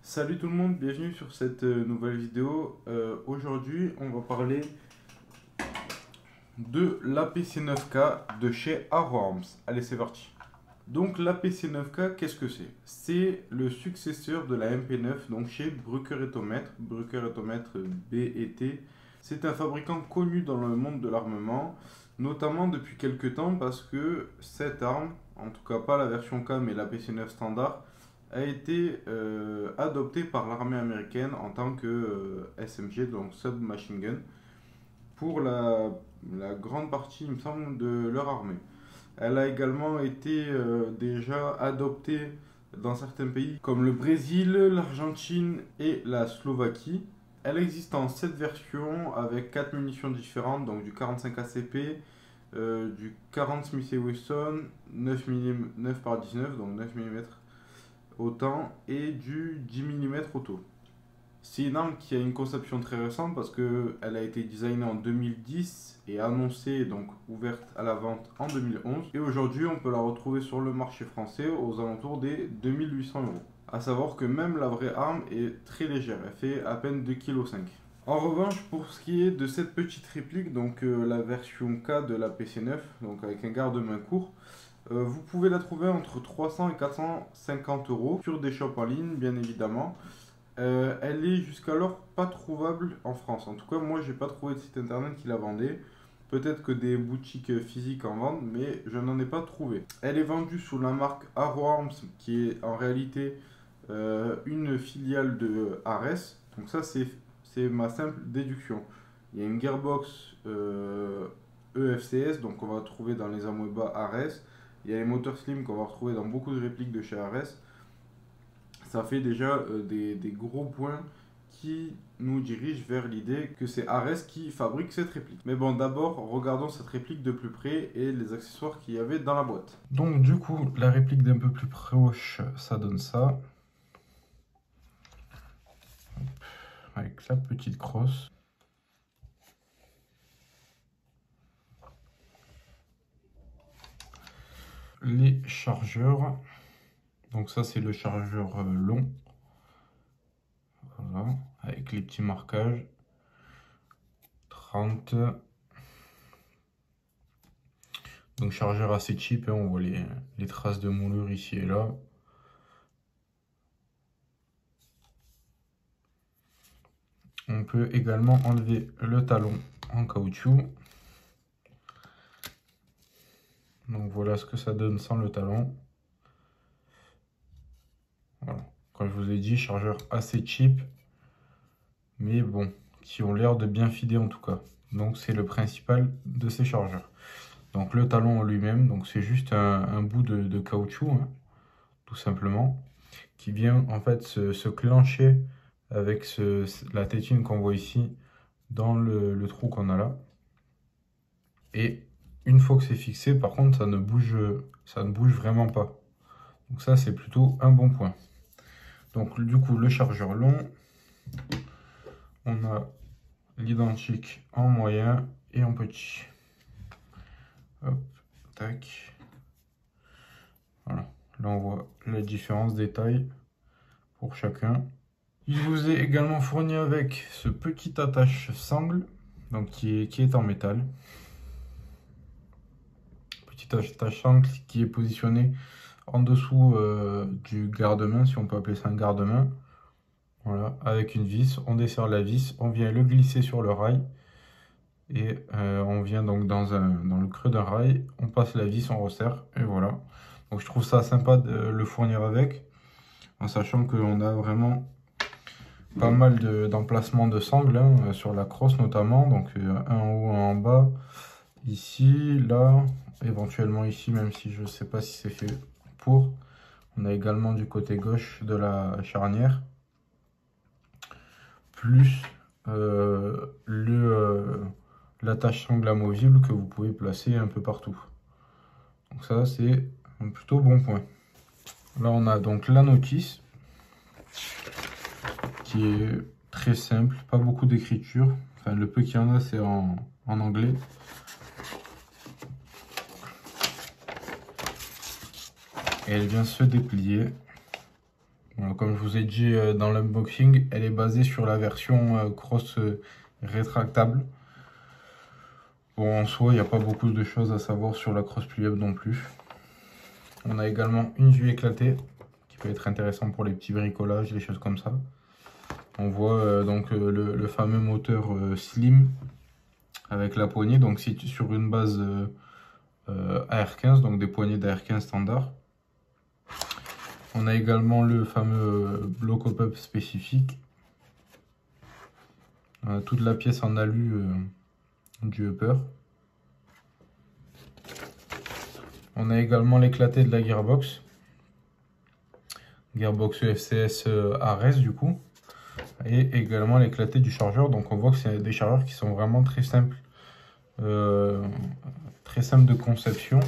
Salut tout le monde, bienvenue sur cette nouvelle vidéo. Aujourd'hui, on va parler de l'APC9K de chez Arrow Arms. Allez, c'est parti. Donc l'APC9K, qu'est-ce que c'est? C'est le successeur de la MP9, donc chez Bruker Etomètre, Bruker Etomètre BET. C'est un fabricant connu dans le monde de l'armement, notamment depuis quelques temps parce que cette arme, en tout cas pas la version K mais l'APC9 standard, a été adoptée par l'armée américaine en tant que SMG, donc Submachine Gun, pour la grande partie, il me semble, de leur armée. Elle a également été déjà adoptée dans certains pays comme le Brésil, l'Argentine et la Slovaquie. Elle existe en 7 versions avec 4 munitions différentes, donc du 45 ACP, du 40 Smith Wesson, 9 par 19, donc 9 mm autant, et du 10 mm auto. C'est une arme qui a une conception très récente parce qu'elle a été designée en 2010 et annoncée, donc ouverte à la vente en 2011. Et aujourd'hui, on peut la retrouver sur le marché français aux alentours des 2800 euros. A savoir que même la vraie arme est très légère, elle fait à peine 2,5 kg. En revanche, pour ce qui est de cette petite réplique, donc la version K de la PC9, donc avec un garde-main court, vous pouvez la trouver entre 300 et 450 euros sur des shops en ligne, bien évidemment. Elle est jusqu'alors pas trouvable en France. En tout cas, moi, j'ai pas trouvé de site internet qui la vendait. Peut-être que des boutiques physiques en vendent, mais je n'en ai pas trouvé. Elle est vendue sous la marque Arrow Arms, qui est en réalité une filiale de Ares. Donc ça, c'est ma simple déduction. Il y a une gearbox EFCS, donc on va trouver dans les Amoeba Ares. Il y a les moteurs slim qu'on va retrouver dans beaucoup de répliques de chez Ares. Ça fait déjà des gros points qui nous dirigent vers l'idée que c'est Ares qui fabrique cette réplique. Mais bon, d'abord, regardons cette réplique de plus près et les accessoires qu'il y avait dans la boîte. Donc du coup, la réplique d'un peu plus proche, ça donne ça. Avec sa petite crosse. Les chargeurs. Donc ça, c'est le chargeur long. Voilà, avec les petits marquages. 30. Donc chargeur assez cheap, hein, on voit les traces de moulure ici et là. On peut également enlever le talon en caoutchouc. Donc voilà ce que ça donne sans le talon. Voilà. Comme je vous ai dit, chargeur assez cheap, mais bon, qui ont l'air de bien filer en tout cas. Donc c'est le principal de ces chargeurs. Donc le talon en lui-même, donc c'est juste un bout de caoutchouc, hein, tout simplement, qui vient en fait se clencher avec la tétine qu'on voit ici dans le trou qu'on a là. Et une fois que c'est fixé, par contre, ça ne bouge vraiment pas. Donc ça, c'est plutôt un bon point. Donc du coup, le chargeur long, on a l'identique en moyen et en petit. Hop, tac. Voilà. Là, on voit la différence des tailles pour chacun. Il vous est également fourni avec ce petit attache sangle, donc qui est en métal. Petit attache sangle qui est positionné en dessous du garde-main, si on peut appeler ça un garde-main. Voilà, avec une vis, on desserre la vis, on vient le glisser sur le rail. Et on vient donc dans le creux d'un rail, on passe la vis, on resserre, et voilà. Donc je trouve ça sympa de le fournir avec, en sachant qu'on a vraiment pas mal d'emplacements de sangles, hein, sur la crosse notamment, donc un en haut, un en bas, ici, là, éventuellement ici, même si je ne sais pas si c'est fait pour. On a également du côté gauche de la charnière, plus l'attache sangle amovible que vous pouvez placer un peu partout. Donc ça, c'est un plutôt bon point. Là, on a donc la notice, qui est très simple, pas beaucoup d'écriture. Enfin, le peu qu'il y en a, c'est en anglais. Et elle vient se déplier. Voilà, comme je vous ai dit dans l'unboxing, elle est basée sur la version crosse rétractable. Bon, en soi, il n'y a pas beaucoup de choses à savoir sur la crosse pliable non plus. On a également une vue éclatée qui peut être intéressant pour les petits bricolages, les choses comme ça. On voit donc le fameux moteur slim avec la poignée, donc c'est sur une base AR15, donc des poignées d'AR15 standard. On a également le fameux bloc hop-up spécifique. Toute la pièce en alu du upper. On a également l'éclaté de la gearbox. Gearbox FCS Ares du coup. Et également l'éclaté du chargeur. Donc on voit que c'est des chargeurs qui sont vraiment très simples. Très simples de conception.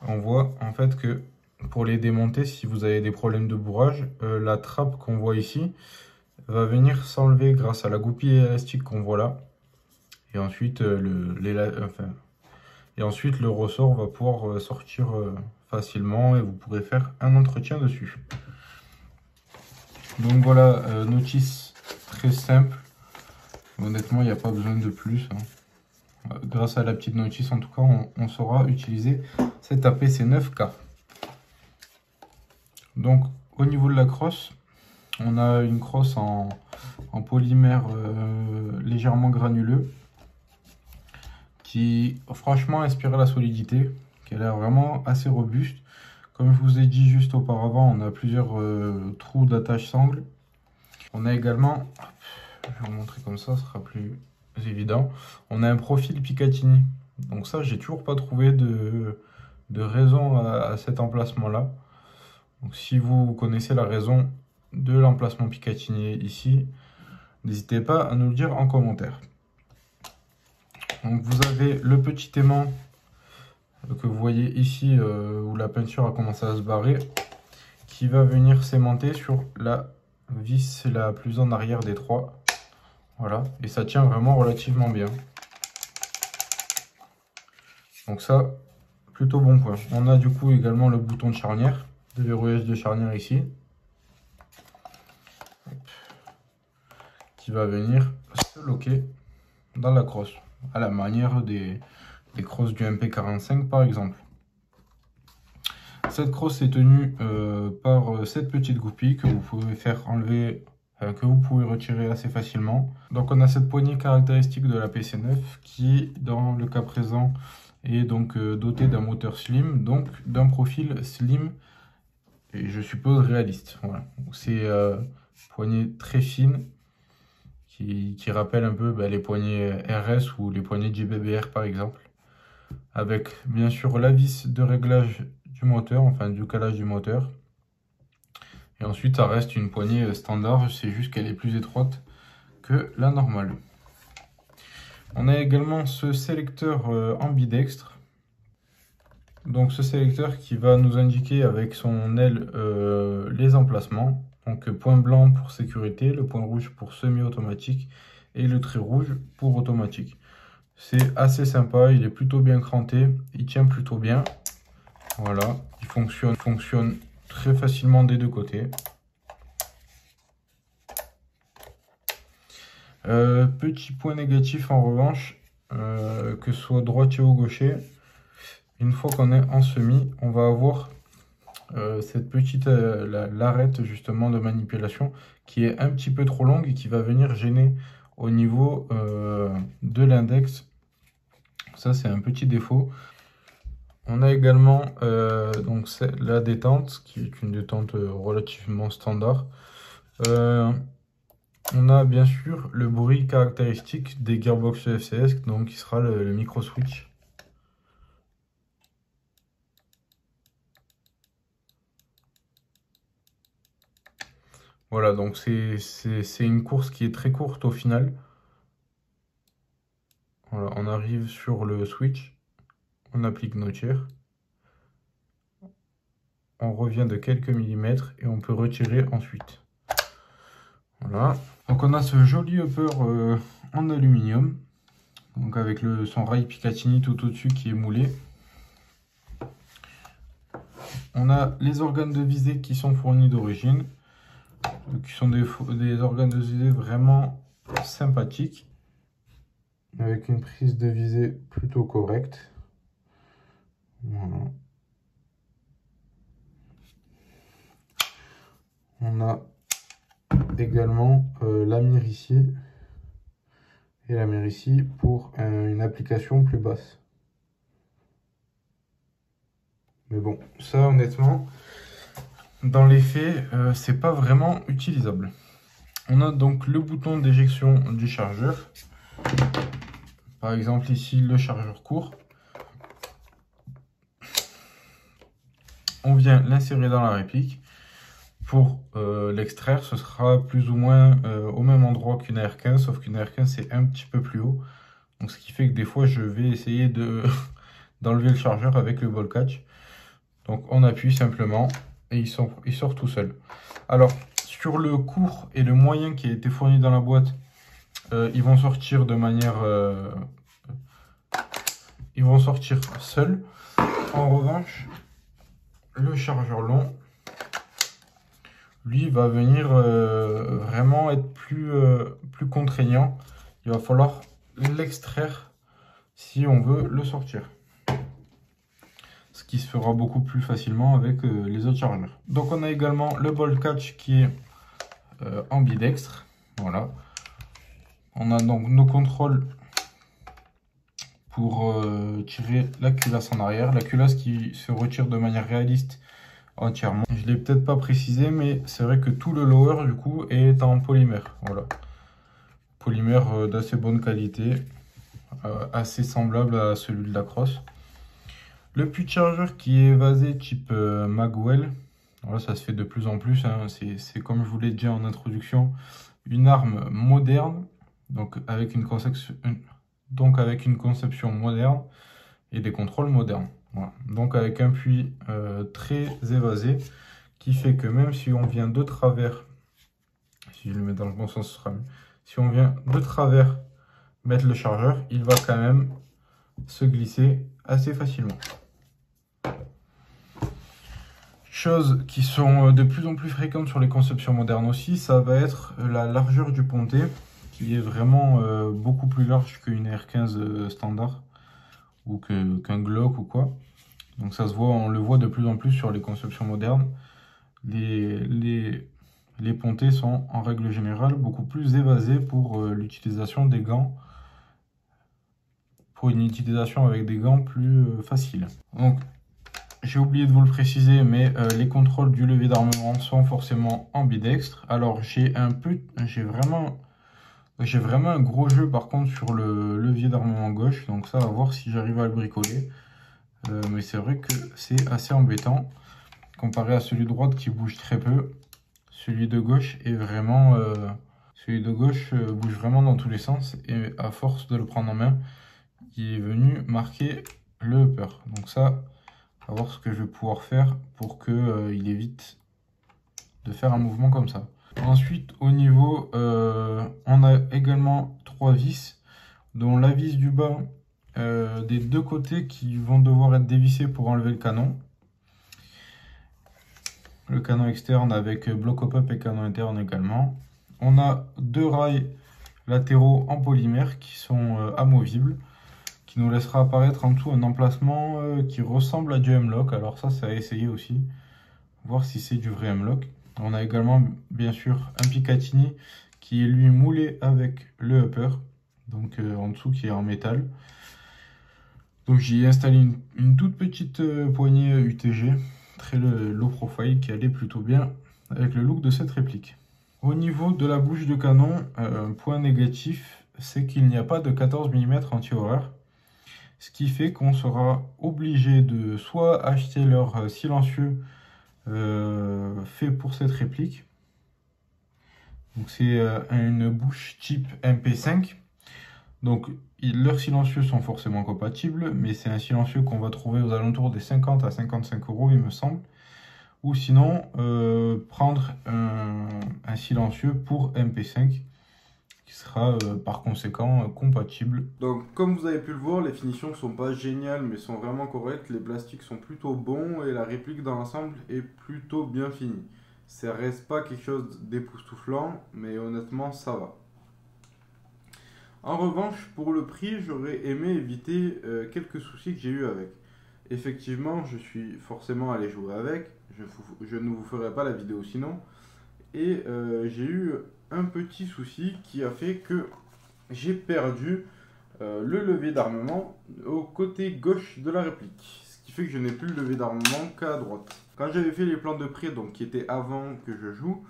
On voit en fait que pour les démonter, si vous avez des problèmes de bourrage, la trappe qu'on voit ici va venir s'enlever grâce à la goupille élastique qu'on voit là. Et ensuite, le ressort va pouvoir sortir facilement et vous pourrez faire un entretien dessus. Donc voilà, notice très simple. Honnêtement, il n'y a pas besoin de plus. Grâce à la petite notice, en tout cas, on saura utiliser cette APC9K. Donc, au niveau de la crosse, on a une crosse en polymère légèrement granuleux qui franchement inspire la solidité, qui a l'air vraiment assez robuste. Comme je vous ai dit juste auparavant, on a plusieurs trous d'attache sangle. On a également, je vais vous montrer comme ça sera plus évident, on a un profil Picatinny. Donc ça, j'ai toujours pas trouvé de raison à cet emplacement là. Donc si vous connaissez la raison de l'emplacement Picatinny ici, n'hésitez pas à nous le dire en commentaire. Donc vous avez le petit aimant que vous voyez ici où la peinture a commencé à se barrer, qui va venir s'aimanter sur la vis la plus en arrière des trois. Voilà, et ça tient vraiment relativement bien. Donc ça, plutôt bon point. On a du coup également le bouton de charnière, de verrouillage de charnière ici, qui va venir se loquer dans la crosse, à la manière des crosses du MP45 par exemple. Cette crosse est tenue par cette petite goupille que vous pouvez faire enlever, que vous pouvez retirer assez facilement. Donc on a cette poignée caractéristique de la PC9 qui, dans le cas présent, est donc dotée d'un moteur slim, donc d'un profil slim et je suppose réaliste. Voilà. C'est poignée très fine qui rappelle un peu les poignées RS ou les poignées JBBR par exemple. Avec bien sûr la vis de réglage du moteur, enfin du calage du moteur. Et ensuite ça reste une poignée standard, c'est juste qu'elle est plus étroite que la normale. On a également ce sélecteur ambidextre. Donc ce sélecteur qui va nous indiquer avec son aile les emplacements. Donc point blanc pour sécurité, le point rouge pour semi-automatique et le trait rouge pour automatique. C'est assez sympa, il est plutôt bien cranté, il tient plutôt bien. Voilà, il fonctionne très facilement des deux côtés. Petit point négatif en revanche, que ce soit droitier ou gaucher, une fois qu'on est en semi, on va avoir cette petite l'arête justement de manipulation qui est un petit peu trop longue et qui va venir gêner au niveau de l'index. Ça c'est un petit défaut. On a également donc la détente qui est une détente relativement standard. On a bien sûr le bruit caractéristique des gearbox FCS, donc qui sera le micro switch. Voilà, donc c'est une course qui est très courte au final. Voilà, on arrive sur le switch, on applique nos tirs, on revient de quelques millimètres et on peut retirer ensuite. Voilà, donc on a ce joli upper en aluminium, donc avec son rail Picatinny tout au-dessus qui est moulé. On a les organes de visée qui sont fournis d'origine, qui sont des organes de visée vraiment sympathiques, avec une prise de visée plutôt correcte. Voilà. On a également la mire ici et la mire ici pour une application plus basse. Mais bon, ça honnêtement, dans les faits, c'est pas vraiment utilisable. On a donc le bouton d'éjection du chargeur. Par exemple ici, le chargeur court. On vient l'insérer dans la réplique. Pour l'extraire, ce sera plus ou moins au même endroit qu'une AR15, sauf qu'une AR15 c'est un petit peu plus haut. Donc ce qui fait que des fois je vais essayer d'enlever le chargeur avec le ball catch. Donc on appuie simplement et il sort tout seul. Alors sur le court et le moyen qui a été fourni dans la boîte, ils vont sortir de manière... ils vont sortir seuls. En revanche, le chargeur long, lui, va venir vraiment être plus contraignant. Il va falloir l'extraire si on veut le sortir. Ce qui se fera beaucoup plus facilement avec les autres chargeurs. Donc on a également le ball catch qui est ambidextre. Voilà. On a donc nos contrôles pour tirer la culasse en arrière. La culasse qui se retire de manière réaliste entièrement. Je l'ai peut-être pas précisé, mais c'est vrai que tout le lower du coup est en polymère. Voilà. Polymère d'assez bonne qualité, assez semblable à celui de la Cross. Le puits de chargeur qui est vasé type Magwell. Voilà, ça se fait de plus en plus. Hein. C'est comme je vous l'ai dit en introduction, une arme moderne, donc avec une conception moderne et des contrôles modernes. Voilà. Donc avec un puits très évasé qui fait que même si on vient de travers, si je le mets dans le bon sens ce sera mieux, si on vient de travers mettre le chargeur, il va quand même se glisser assez facilement. Choses qui sont de plus en plus fréquentes sur les conceptions modernes aussi, ça va être la largeur du ponté qui est vraiment beaucoup plus large qu'une R15 standard ou qu'un Glock ou quoi. Donc ça se voit, on le voit de plus en plus sur les conceptions modernes. Les pontées sont en règle générale beaucoup plus évasées pour l'utilisation des gants, pour une utilisation avec des gants plus facile. Donc j'ai oublié de vous le préciser, mais les contrôles du levier d'armement sont forcément ambidextres. Alors j'ai vraiment un gros jeu par contre sur le levier d'armement gauche, donc ça, à voir si j'arrive à le bricoler. Mais c'est vrai que c'est assez embêtant comparé à celui de droite qui bouge très peu. Celui de gauche est vraiment bouge vraiment dans tous les sens, et à force de le prendre en main, il est venu marquer le upper. Donc ça, on va voir ce que je vais pouvoir faire pour que il évite de faire un mouvement comme ça. Ensuite, au niveau, on a également 3 vis, dont la vis du bas des deux côtés qui vont devoir être dévissés pour enlever le canon. Le canon externe avec bloc hop-up et canon interne également. On a 2 rails latéraux en polymère qui sont amovibles, qui nous laissera apparaître en tout un emplacement qui ressemble à du M-Lock. Alors ça, c'est à essayer aussi, voir si c'est du vrai M-Lock. On a également bien sûr un Picatinny qui est lui moulé avec le upper, donc en dessous qui est en métal. Donc j'y ai installé une toute petite poignée UTG, très low profile, qui allait plutôt bien avec le look de cette réplique. Au niveau de la bouche de canon, point négatif, c'est qu'il n'y a pas de 14 mm anti-horaire. Ce qui fait qu'on sera obligé de soit acheter leur silencieux fait pour cette réplique. Donc c'est une bouche type MP5. Donc leurs silencieux sont forcément compatibles, mais c'est un silencieux qu'on va trouver aux alentours des 50 à 55 € il me semble. Ou sinon prendre un silencieux pour MP5 qui sera par conséquent compatible. Donc comme vous avez pu le voir, les finitions sont pas géniales mais sont vraiment correctes, les plastiques sont plutôt bons et la réplique dans l'ensemble est plutôt bien finie. Ça reste pas quelque chose d'époustouflant mais honnêtement ça va. En revanche, pour le prix, j'aurais aimé éviter quelques soucis que j'ai eu avec. Effectivement, je suis forcément allé jouer avec, je ne vous ferai pas la vidéo sinon, et j'ai eu un petit souci qui a fait que j'ai perdu le levier d'armement au côté gauche de la réplique. Ce qui fait que je n'ai plus le levier d'armement qu'à droite. Quand j'avais fait les plans de près, donc qui étaient avant que je joue,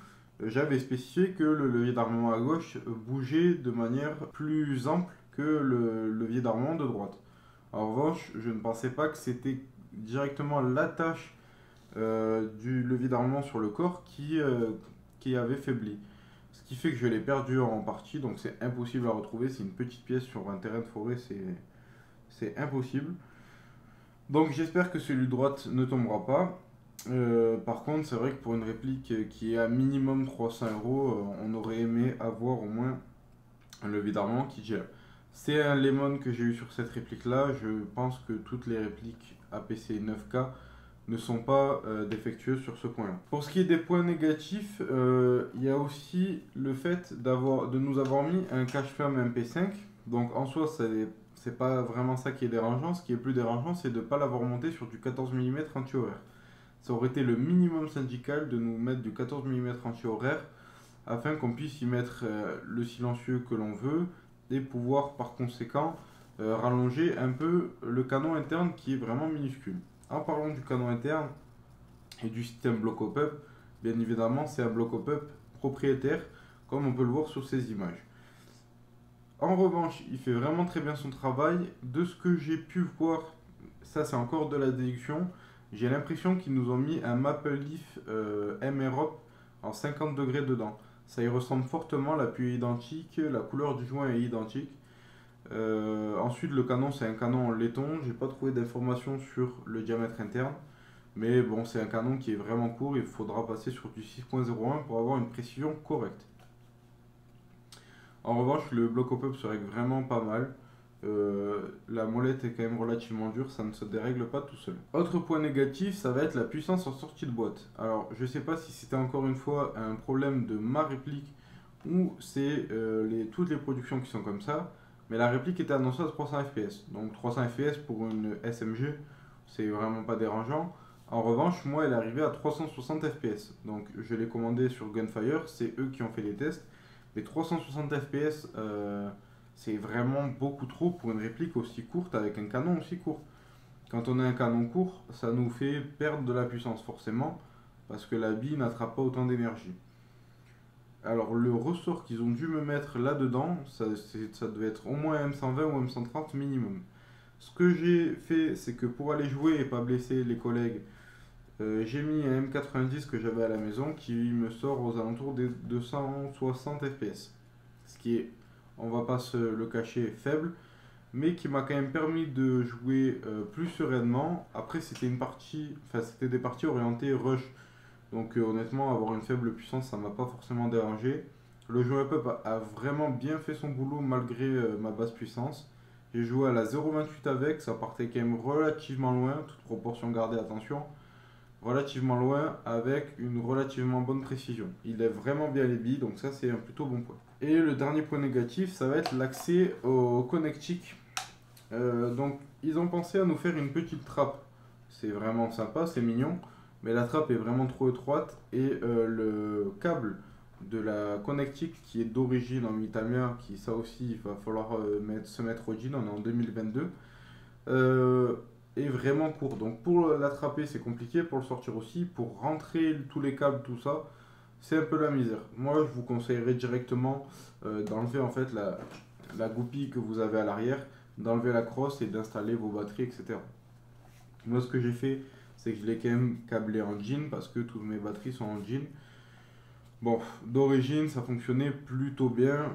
j'avais spécifié que le levier d'armement à gauche bougeait de manière plus ample que le levier d'armement de droite. En revanche, je ne pensais pas que c'était directement l'attache du levier d'armement sur le corps qui avait faibli. Ce qui fait que je l'ai perdu en partie, donc c'est impossible à retrouver. C'est une petite pièce sur un terrain de forêt, c'est impossible. Donc j'espère que celui de droite ne tombera pas. Par contre, c'est vrai que pour une réplique qui est à minimum 300 euros, on aurait aimé avoir au moins un levier d'armement qui gère. C'est un Lemon que j'ai eu sur cette réplique-là. Je pense que toutes les répliques APC 9K ne sont pas défectueuses sur ce point-là. Pour ce qui est des points négatifs, il y a aussi le fait de nous avoir mis un cache-flamme MP5. Donc en soi, c'est pas vraiment ça qui est dérangeant. Ce qui est plus dérangeant, c'est de ne pas l'avoir monté sur du 14 mm anti-horaire. Ça aurait été le minimum syndical de nous mettre du 14 mm anti-horaire afin qu'on puisse y mettre le silencieux que l'on veut et pouvoir par conséquent rallonger un peu le canon interne qui est vraiment minuscule. En parlant du canon interne et du système bloc up, bien évidemment c'est un bloc up propriétaire comme on peut le voir sur ces images. En revanche, il fait vraiment très bien son travail. De ce que j'ai pu voir, ça c'est encore de la déduction, j'ai l'impression qu'ils nous ont mis un Maple Leaf M-Europe en 50 degrés dedans. Ça y ressemble fortement, l'appui est identique, la couleur du joint est identique. Ensuite, le canon, c'est un canon en laiton. J'ai pas trouvé d'informations sur le diamètre interne. Mais bon, c'est un canon qui est vraiment court. Il faudra passer sur du 6.01 pour avoir une précision correcte. En revanche, le bloc up se règle vraiment pas mal. La molette est quand même relativement dure, ça ne se dérègle pas tout seul. Autre point négatif, ça va être la puissance en sortie de boîte. Alors, je sais pas si c'était encore une fois un problème de ma réplique ou c'est toutes les productions qui sont comme ça. Mais la réplique était annoncée à 300 fps. Donc 300 fps pour une SMG, c'est vraiment pas dérangeant. En revanche, moi, elle est arrivée à 360 fps. Donc je l'ai commandé sur Gunfire, c'est eux qui ont fait les tests. Mais 360 fps, c'est vraiment beaucoup trop pour une réplique aussi courte avec un canon aussi court. Quand on a un canon court, ça nous fait perdre de la puissance forcément, parce que la bille n'attrape pas autant d'énergie. Alors le ressort qu'ils ont dû me mettre là-dedans, ça devait être au moins M120 ou M130 minimum. Ce que j'ai fait, c'est que pour aller jouer et pas blesser les collègues, j'ai mis un M90 que j'avais à la maison qui me sort aux alentours des 260 fps. Ce qui est, on va pas se le cacher, faible, mais qui m'a quand même permis de jouer plus sereinement. Après c'était c'était des parties orientées rush. Donc honnêtement, avoir une faible puissance, ça m'a pas forcément dérangé. Le jeu up a vraiment bien fait son boulot malgré ma basse puissance. J'ai joué à la 0.28 avec, ça partait quand même relativement loin, toute proportion gardée, attention. Relativement loin avec une relativement bonne précision. Il lève vraiment bien les billes, donc ça c'est un plutôt bon point. Et le dernier point négatif, ça va être l'accès au connectique. Donc ils ont pensé à nous faire une petite trappe. C'est vraiment sympa, c'est mignon. Mais la trappe est vraiment trop étroite et le câble de la connectique qui est d'origine en italien, qui ça aussi il va falloir se mettre au jean, on est en 2022, est vraiment court. Donc pour l'attraper c'est compliqué, pour le sortir aussi, pour rentrer tous les câbles, tout ça, c'est un peu la misère. Moi je vous conseillerais directement d'enlever en fait la goupille que vous avez à l'arrière, d'enlever la crosse et d'installer vos batteries, etc. Moi ce que j'ai fait, c'est que je l'ai quand même câblé en jean parce que toutes mes batteries sont en jean. Bon, d'origine, ça fonctionnait plutôt bien.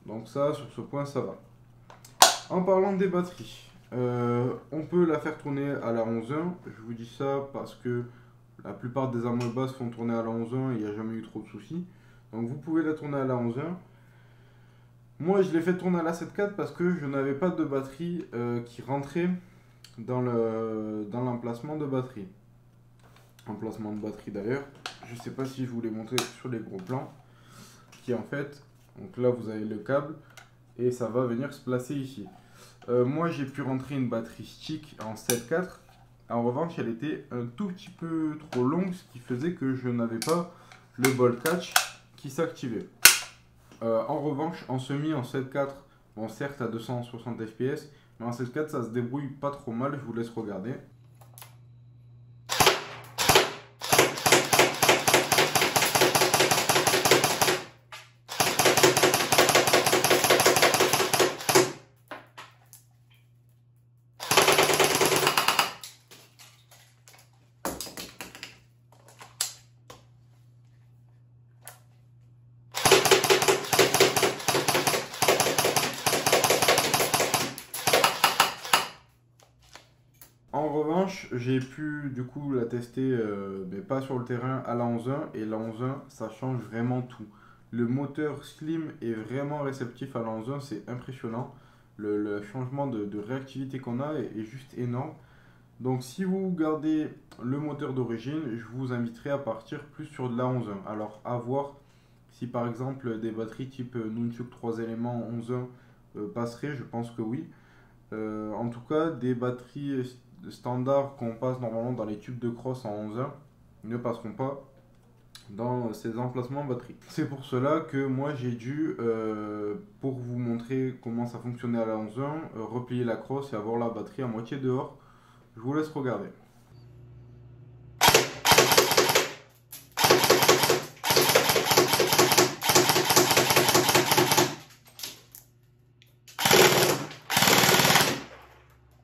Donc ça, sur ce point, ça va. En parlant des batteries, on peut la faire tourner à la 11.1. Je vous dis ça parce que la plupart des armes basses font tourner à la 11.1 et il n'y a jamais eu trop de soucis. Donc vous pouvez la tourner à la 11.1. Moi, je l'ai fait tourner à la 7.4 parce que je n'avais pas de batterie qui rentrait dans l'emplacement de batterie. Emplacement de batterie d'ailleurs, je sais pas si je vous l'ai montré sur les gros plans, qui en fait, donc là vous avez le câble et ça va venir se placer ici. Moi j'ai pu rentrer une batterie stick en 7.4, en revanche elle était un tout petit peu trop longue, ce qui faisait que je n'avais pas le ball catch qui s'activait. En revanche en semi en 7.4, bon certes à 260 fps, mais en 7.4 ça se débrouille pas trop mal, je vous laisse regarder. En revanche, j'ai pu du coup la tester, mais pas sur le terrain, à la 11.1. Et la 11.1, ça change vraiment tout. Le moteur Slim est vraiment réceptif à la 11.1, c'est impressionnant. Le changement de réactivité qu'on a est juste énorme. Donc si vous gardez le moteur d'origine, je vous inviterai à partir plus sur de la 11.1. Alors à voir si par exemple des batteries type Nunchuk 3 éléments 11.1 passeraient, je pense que oui. En tout cas, des batteries standards qu'on passe normalement dans les tubes de cross en 11.1 ne passeront pas dans ces emplacements batterie. C'est pour cela que moi j'ai dû, pour vous montrer comment ça fonctionnait à la 11.1, replier la crosse et avoir la batterie à moitié dehors. Je vous laisse regarder.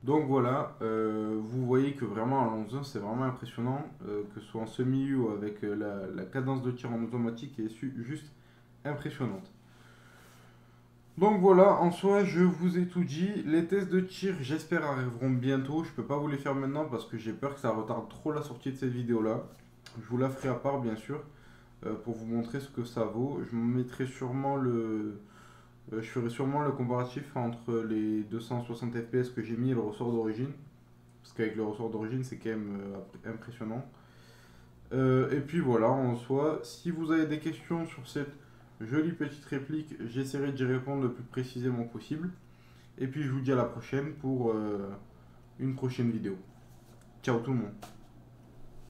Donc voilà, vous voyez que vraiment à l'11.1 c'est vraiment impressionnant, que ce soit en semi ou avec la cadence de tir en automatique est juste impressionnante. Donc voilà, en soi je vous ai tout dit, les tests de tir j'espère arriveront bientôt, je peux pas vous les faire maintenant parce que j'ai peur que ça retarde trop la sortie de cette vidéo là. Je vous la ferai à part bien sûr, pour vous montrer ce que ça vaut. Je mettrai sûrement je ferai sûrement le comparatif entre les 260 fps que j'ai mis et le ressort d'origine. Parce qu'avec le ressort d'origine, c'est quand même impressionnant. Et puis voilà, en soi, si vous avez des questions sur cette jolie petite réplique, j'essaierai d'y répondre le plus précisément possible. Et puis je vous dis à la prochaine pour une prochaine vidéo. Ciao tout le monde.